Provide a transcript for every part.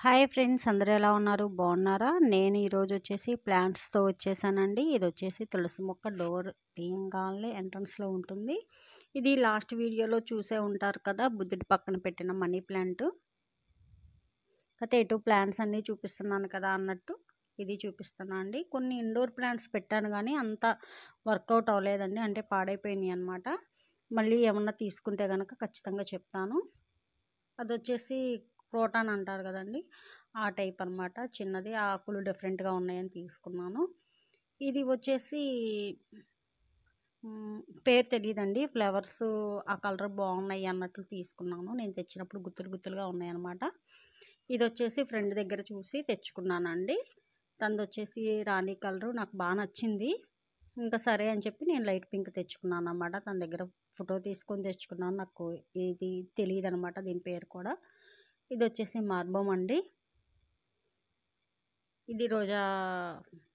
Hi friends, అందరూ ఎలా ఉన్నారు? బాగున్నారా? నేను ఈరోజు వచ్చేసి ప్లాంట్స్తో వచ్చేసానండి. ఇది వచ్చేసి తులసి మొక్క డోర్ తీయంగానే ఎంట్రన్స్లో ఉంటుంది. ఇది లాస్ట్ వీడియోలో చూసే ఉంటారు కదా, బుద్ధుడి పక్కన పెట్టిన మనీ ప్లాంట్. అయితే ఎటు ప్లాంట్స్ అన్నీ చూపిస్తున్నాను కదా అన్నట్టు ఇది చూపిస్తున్నా అండి. కొన్ని ఇండోర్ ప్లాంట్స్ పెట్టాను కానీ అంత వర్కౌట్ అవ్వలేదండి, అంటే పాడైపోయినాయి అనమాట. మళ్ళీ ఏమన్నా తీసుకుంటే కనుక ఖచ్చితంగా చెప్తాను. అది వచ్చేసి క్రోటాన్ అంటారు కదండి, ఆ టైప్ అనమాట. చిన్నది, ఆకులు డిఫరెంట్గా ఉన్నాయని తీసుకున్నాను. ఇది వచ్చేసి పేరు తెలియదండి, ఫ్లవర్స్ ఆ కలర్ బాగున్నాయి అన్నట్లు తీసుకున్నాను. నేను తెచ్చినప్పుడు గుత్తులు గుత్తులుగా ఉన్నాయన్నమాట. ఇది వచ్చేసి ఫ్రెండ్ దగ్గర చూసి తెచ్చుకున్నానండి. తనది వచ్చేసి రాణి కలరు నాకు బాగా నచ్చింది. ఇంకా సరే అని చెప్పి నేను లైట్ పింక్ తెచ్చుకున్నాను అన్నమాట. తన దగ్గర ఫోటో తీసుకొని తెచ్చుకున్నాను. నాకు ఇది తెలియదు అనమాట, దీని పేరు కూడా. ఇది వచ్చేసి మార్బం అండి. ఇది రోజా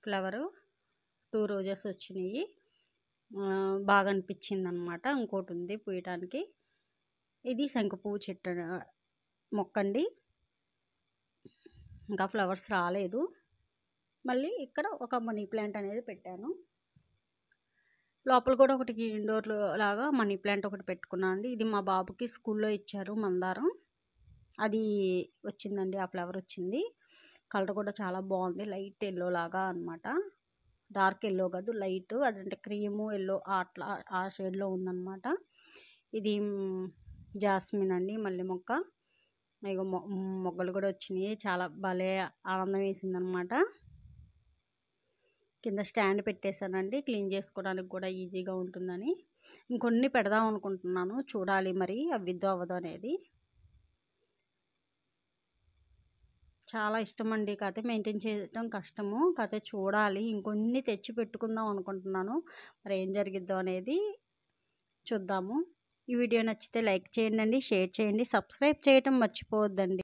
ఫ్లవరు, 2 రోజెస్ వచ్చినాయి. బాగా అనిపించింది అనమాట. ఇంకోటి ఉంది పూయటానికి. ఇది శంఖపువ్వు చెట్టు మొక్కండి, ఇంకా ఫ్లవర్స్ రాలేదు. మళ్ళీ ఇక్కడ ఒక మనీ ప్లాంట్ అనేది పెట్టాను. లోపల కూడా ఒకటి ఇండోర్ లాగా మనీ ప్లాంట్ ఒకటి పెట్టుకున్నాను అండి. ఇది మా బాబుకి స్కూల్లో ఇచ్చారు, మందారం. అది వచ్చిందండి, ఆ ఫ్లవర్ వచ్చింది. కలర్ కూడా చాలా బాగుంది, లైట్ ఎల్లో లాగా అనమాట. డార్క్ ఎల్లో కాదు, లైట్, అదంటే క్రీము ఎల్లో అట్లా ఆ షేడ్లో ఉందన్నమాట. ఇది జాస్మిన్ అండి, మల్లె మొక్క. ఇక మొగ్గలు కూడా వచ్చినాయి, చాలా భలే ఆనందం వేసిందనమాట. కింద స్టాండ్ పెట్టేశానండి, క్లీన్ చేసుకోవడానికి కూడా ఈజీగా ఉంటుందని. ఇంకొన్ని పెడదాం అనుకుంటున్నాను, చూడాలి మరి అవ్విద్దో అవ్వదో అనేది. చాలా ఇష్టం అండి, కాకపోతే మెయింటైన్ చేయడం కష్టము. కాకపోతే చూడాలి, ఇంకొన్ని తెచ్చి పెట్టుకుందాం అనుకుంటున్నాను. మరి ఏం జరిగిద్దో అనేది చూద్దాము. ఈ వీడియో నచ్చితే లైక్ చేయండి, షేర్ చేయండి, సబ్స్క్రైబ్ చేయటం మర్చిపోవద్దండి.